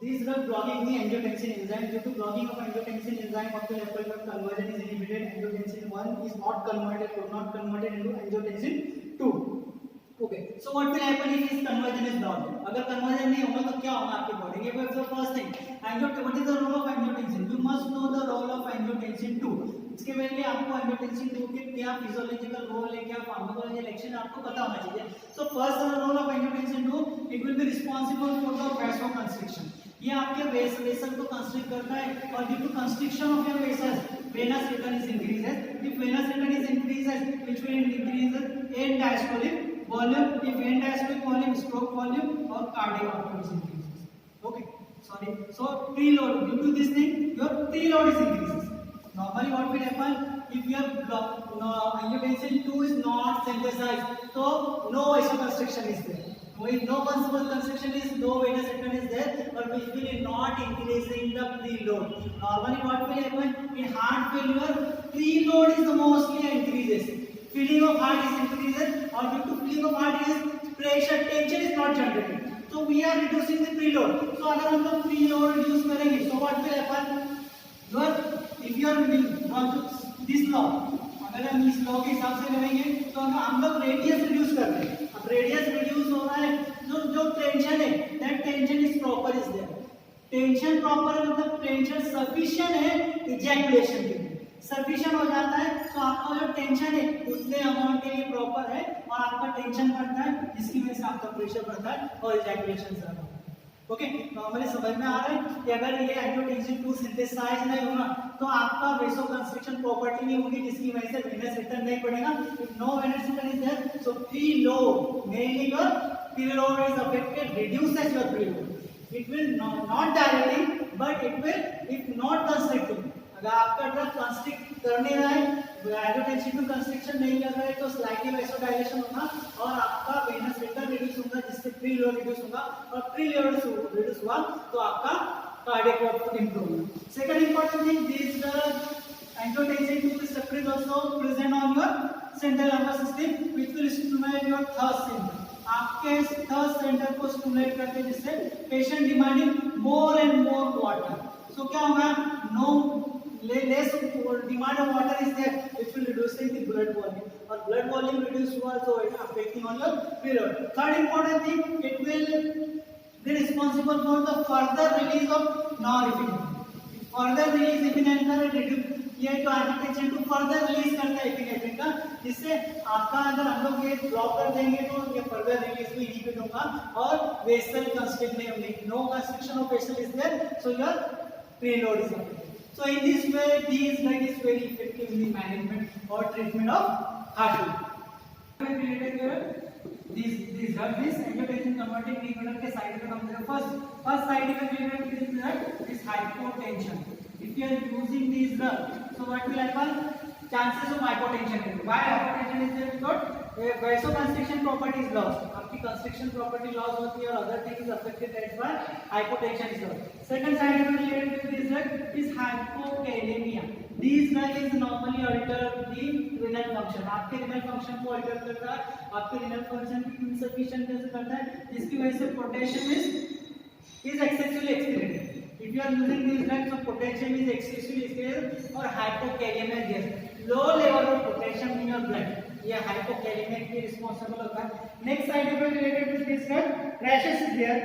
These drug blocking the angiotensin enzyme. Due to blocking of angiotensin enzyme, of the Apple drug conversion is inhibited. Angiotensin 1 is not converted, could not converted into angiotensin 2. Okay. So what will happen if this conversion is blocked? अगर conversion नहीं होगा तो क्या होगा आपके body? ये the first thing. What is the role of angiotensin? You must know the role of angiotensin 2. इसके पहले आपको angiotensin 2 के क्या physiological role है, क्या pharmacological action है आपको पता होना चाहिए. So first role of angiotensin 2, it will be responsible for the vasoconstriction. ये आपके वेसल को कंस्ट्रिक्ट करता है और due to constriction of your vessels venous return is increases. If venous return is increases which will increase end diastolic volume. If end diastolic volume stroke volume और cardiac output is increases. Okay sorry, so preload, due to this thing your preload is increases. Normally what will happen if your angiotensin 2 is not synthesized, so no vasoconstriction is there. If no vasoconstriction is, no venous return is there, but which will not increasing the preload. Normally what will happen in heart failure, preload is the mostly increases. Filling of heart is increases, or due to filling of heart is pressure, tension is not generated. So we are reducing the preload. So अगर हम लोग preload reduce करेंगे, so what will happen? If you are this law, अगर हम इस law के हिसाब से करेंगे तो हम लोग रेडियस रिड्यूस कर रहे हैं. अब रेडियस रिड्यूस हो रहा है, जो टेंशन है that tension is proper is there. Tension proper है मतलब टेंशन सफिशिएंट है इजैकुलेशन के लिए. सफिशिएंट हो जाता है तो आपका जो टेंशन है उतने अमाउंट के लिए प्रॉपर है और आपका टेंशन बढ़ता है जिसकी वजह से आपका प्रेशर बढ़ता है और इजैकुलेशन ज्यादा. ओके, नॉर्मली समझ में आ रहा है कि अगर ये एंजियोटेंसिन 2 सिंथेसाइज नहीं होगा तो आपका वेसोकंस्ट्रिक्शन प्रॉपर्टी नहीं होगी जिसकी वजह से वेनस रिटर्न नहीं पड़ेगा. If no venous return is there so preload, mainly your preload is affected, reduces your preload. It will not directly but it will if not constricting. अगर आपका ड्रग कंस्ट्रिक्ट करने रहा है, एंजियोटेंसिन 2 कंस्ट्रिक्शन नहीं कर रहा है तो स्लाइटली वेसोडाइलेशन होगा और आपका वेनस रिटर्न रिड्यूस होगा जिससे प्रीलोड रिड्यूस होगा और प्रीलोड रिड्यूस हुआ तो आपका कार्डियक आउटपुट इंप्रूव होगा. Second important thing, this angiotensin 2 receptor is also present on your central nervous system which will stimulate your thirst center. आपके थर्स्ट सेंटर को स्टिमुलेट करते हैं जिससे patient demanding more and more water. So क्या होगा, no less demand of water is there which will reducing the blood volume or blood volume reduce हुआ so it affecting on your preload. Third important thing, it will be responsible for the further release of norepinephrine. Further release epinephrine reduce ये तो angiotensin 2 further release करता है epinephrine का जिससे आपका अगर हम लोग ये ब्लॉक कर देंगे तो ये फर्दर रिलीज भी इनहिबिट होगा और वेसल कंस्ट्रिक्ट नहीं होंगे. No constriction of vessel is there so your preload is affected. So in this way, these drug is very effective in the management or treatment of heart failure. These drug is angiotensin converting inhibitor के side effect हम देखो. First side effect related to this drug is hypotension. If you are using these drug, so what will happen? Chances of hypotension. Why hypotension is there? Because vasoconstriction property is lost. आपकी constriction property loss होती है और other thing is affected. That's why hypotension is lost. Second side effect related to this drug is hypokalemia. These drug is normally alter the renal function. आपके renal function को alter करता है, आपके renal function की insufficient कैसे करता है जिसकी वजह से potassium is excessively excreted. If you are using these drugs, so potassium is excessively excreted or hypokalemia is there. Low level of potassium in your blood. ये hypokalemia के responsible होता है. Next side effect related to this drug, rashes is there,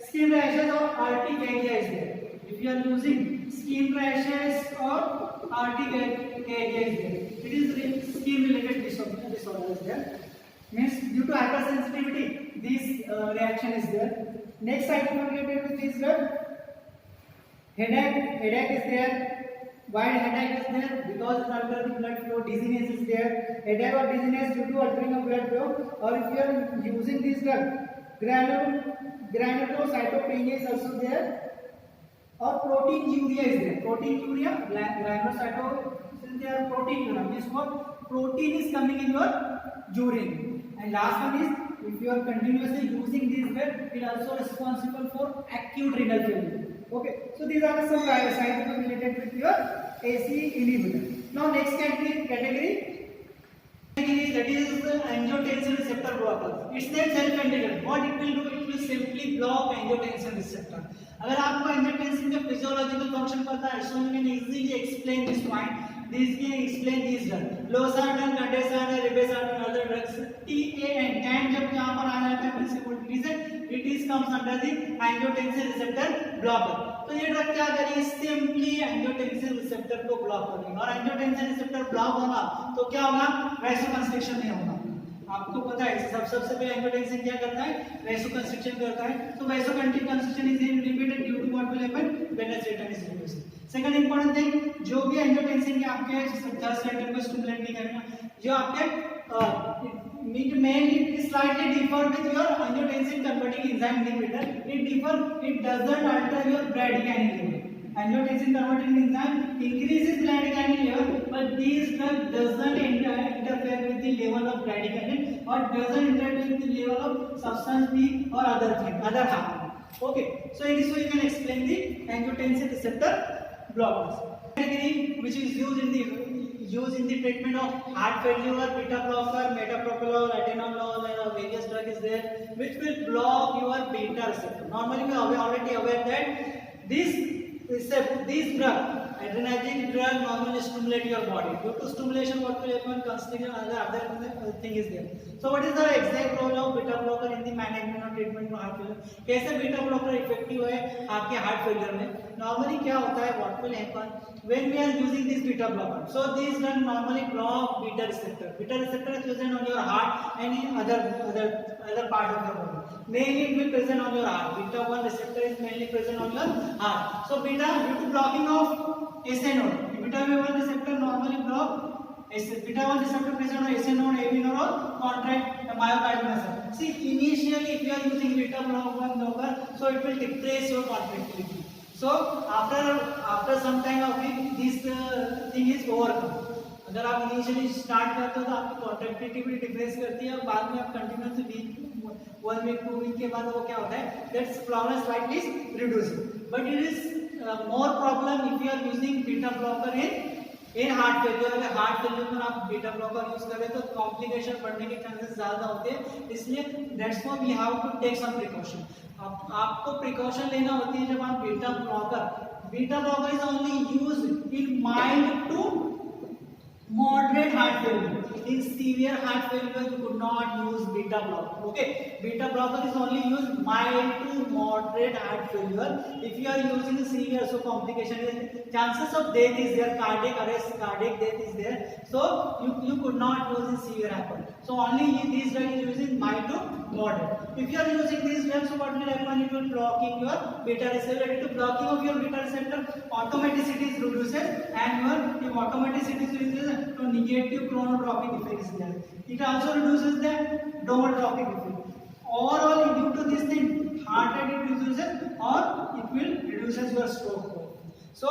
skin rashes or urticaria is there. If you are using skin rashes or urticaria is there, it is skin related disorder is there. Means due to hypersensitivity, this reaction is there. Next side effect related to this drug, headache is there. Why headache is there? Because it alters the blood flow. Dizziness is there. Headache or dizziness due to altering of blood flow. Or if you are using this drug, granulocytopenia is also there. Or proteinuria is there. Proteinuria, granulocytopenia is there. Proteinuria means what? Protein is coming in your urine. And last one is, if you are continuously using this drug, it is also responsible for acute renal failure. Okay, so these are some side effects related with your ACE inhibitor. Now next category that is the angiotensin receptor blocker. It's not self-indicated. What it will do? It will simply block angiotensin receptor. अगर आपको angiotensin का physiological function पता है, so you can easily explain this point. This can explain these drugs. Losartan, Cadesartan, Ribesartan, other drugs. TAN, TAN जब यहाँ पर आ जाता है principal reason, it is comes under the angiotensin receptor blocker. तो ये drug क्या करेगी, सिंपली एंजियोटेंसिन रिसेप्टर को ब्लॉक करेगी, और एंजियोटेंसिन रिसेप्टर ब्लॉक होगा तो क्या होगा, वैसोकंस्ट्रिक्शन नहीं होगा। आपको पता है सबसे पहले एंजियोटेंसिन क्या करता है, वैसोकंस्ट्रिक्शन करता है। तो vasoconstriction is inhibited due to what will happen, venous return is reduced. Second important thing, जो भी एंजियोटेंसिन के आपके थर्ड साइड को स्टिमुलेट नहीं करेगा, जो आपके mainly slightly differ with your angiotensin converting enzyme inhibitor. It doesn't alter your bradykinin level. Angiotensin converting enzyme increases bradykinin level, but this drug doesn't interfere with the level of bradykinin or doesn't interfere with the level of substance B or other hormone. Okay, so it is so you can explain the angiotensin receptor blockers. Which is used in the treatment of heart failure, beta blocker, metoprolol, atenolol, and various drug is there which will block your beta receptor. Normally we are already aware that this drug, adrenergic drug, normally stimulate your body. Due to stimulation, what will happen? Constriction, other thing is there. So what is the exact role of beta blocker in the management or treatment of heart failure? कैसे beta blocker effective है आपके heart failure में? Normally क्या होता है? What will happen when we are using this beta blocker? So these drug normally block beta receptor. Beta receptor is present on your heart and in other part of your body. Mainly it will present on your heart. Beta 1 receptor is mainly present on your heart. So beta, due to blocking of SA node, beta 1 receptor normally block beta 1 receptor present on SA node, AV node, or contract the myocardial muscle. See, initially if you are using beta blocker, so it will depress your contractility. So after some time of it, this thing is overcome. अगर आप initially start करते हो तो आपकी contractility भी decrease करती है, और बाद में आप कंटिन्यूअसली वीक 1 वीक 2 वीक के बाद वो क्या होता है, that's problem slightly is reducing, but it is more problem if you are using beta blocker in heart failure. अगर हार्ट फेलियर में आप बीटा ब्लॉकर यूज करें तो कॉम्प्लिकेशन बढ़ने के चांसेस ज्यादा होते हैं, इसलिए that's why we have to take some precaution. आपको प्रिकॉशन लेना होती है जब आप beta blocker is only used in mild to moderate heart failure. In severe heart failure you could not use beta blocker. Okay, beta blocker is only used mild to moderate heart failure. If you are using severe, so complication is, chances of death is there, cardiac arrest, cardiac death is there, so you could not use in severe happen. So only these drug is using mild to moderate. If you are using these drugs, so what will happen, it will blocking your beta receptor. Due to blocking of your beta receptor, automaticity is reduces, and your automaticity is reduces, so negative chronotropic effect is there. It also reduces the domotropic effect. Overall, due to this thing, heart rate reduces, or it will reduces your stroke. So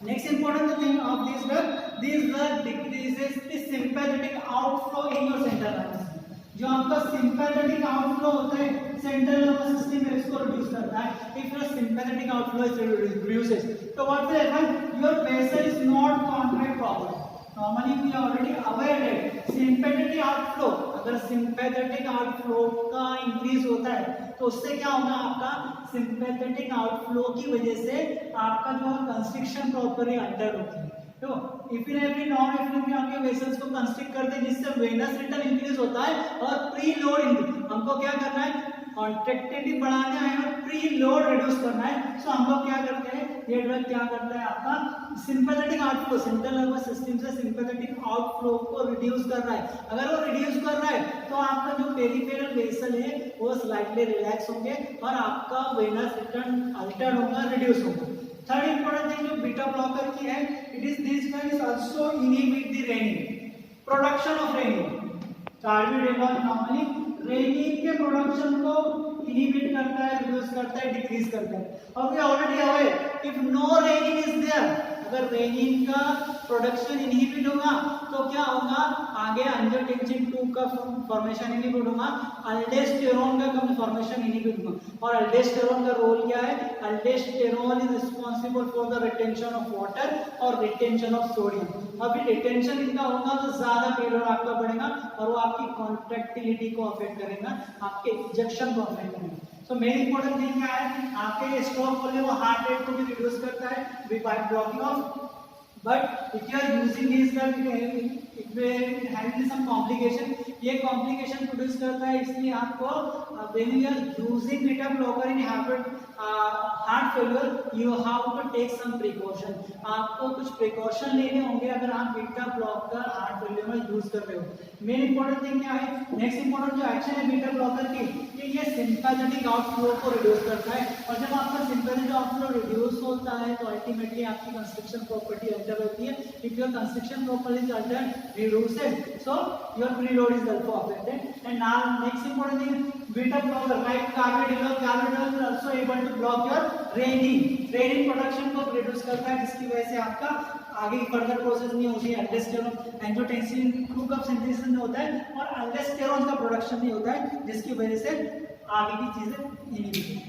next important thing of this drug decreases the sympathetic outflow in your central nervous system. जो आपका sympathetic outflow होता है central nervous system में, इसको reduce करता है। If your sympathetic outflow is reduces, तो what will happen, your vessel is not contract properly. Normally we are already aware that sympathetic outflow, अगर सिंपैथेटिक आउटफ्लो का increase होता है तो उससे क्या होगा, आपका सिंपैथेटिक आउटफ्लो की वजह से आपका जो कंस्ट्रिक्शन प्रॉपर्ली अंडर होती है। तो इफिनेफ्रिन नॉन इफिनेफ्रिन आपके वेसल्स को कंस्ट्रिक्ट करते हैं, जिससे वेनस रिटर्न इंक्रीज होता है, और प्री लोड हमको क्या करना है, कॉन्ट्रैक्टिलिटी बढ़ाना है और प्री लोड रिड्यूस करना है। सो हम लोग क्या करते हैं, ये ड्रग क्या करता है, आपका sympathetic outflow, central nervous system से सिंपैथेटिक आउटफ्लो को रिड्यूस कर रहा है। अगर वो रिड्यूस कर रहा है तो आपका जो पेरिफेरल वेसल है वो स्लाइटली रिलैक्स होंगे और आपका वेनस रिटर्न अल्टर होगा, रिड्यूस होगा। थर्ड इंपॉर्टेंट थिंग जो बीटा ब्लॉकर की है, it is this one is also inhibit the renin, production of renin. Carvedilol normally renin के प्रोडक्शन को इनहिबिट करता है, रिड्यूस करता है, डिक्रीज करता है। और we already aware if no renin is there, अगर रेनिन का प्रोडक्शन इनहिबिट होगा तो क्या होगा, आगे एंजियोटेंसिन 2 का फॉर्मेशन इनहिबिट होगा, अल्डोस्टेरोन का फॉर्मेशन इनहिबिट होगा। और अल्डोस्टेरोन का रोल क्या है, अल्डोस्टेरोन is responsible for the retention of water और रिटेंशन ऑफ सोडियम। अभी रिटेंशन इनका होगा तो ज्यादा पेलोड आपका बढ़ेगा और वो आपकी कॉन्ट्रैक्टिलिटी को अफेक्ट करेगा, आपके इंजेक्शन को अफेक्ट करेगा। तो मेन इंपॉर्टेंट थिंग क्या है, आपके स्ट्रोक बोले वो हार्ट रेट को भी रिड्यूस करता है by blocking of, but if you are using this drug it will having some complication, ये complication प्रोड्यूस करता है, इसलिए आपको when you are using beta blocker in heart failure you have to take some precaution, आपको कुछ precaution लेने होंगे अगर आप बीटा ब्लॉकर हार्ट फेलियर में यूज कर रहे हो। मेन इंपॉर्टेंट थिंग क्या है, नेक्स्ट इंपॉर्टेंट जो एक्शन है बीटा ब्लॉकर की कि ये सिंपैथेटिक आउटफ्लो को रिड्यूस करता है, और जब आपका सिंपैथेटिक आउटफ्लो रिड्यूस होता है तो अल्टीमेटली आपकी कंस्ट्रिक्शन प्रॉपर्टी अल्टर होती है। If your constriction property is alter reduces, so your preload is also affected. And now next important thing, beta blocker like carvedilol, carvedilol is also able to block your renin production को reduce करता है, जिसकी वजह से आपका आगे further process नहीं होती है, एल्डोस्टेरोन एंजियोटेंसिन 2 का सिंथेसिस नहीं होता है और एल्डोस्टेरोन का प्रोडक्शन नहीं होता है, जिसकी वजह से आगे की चीजें नहीं मिलती।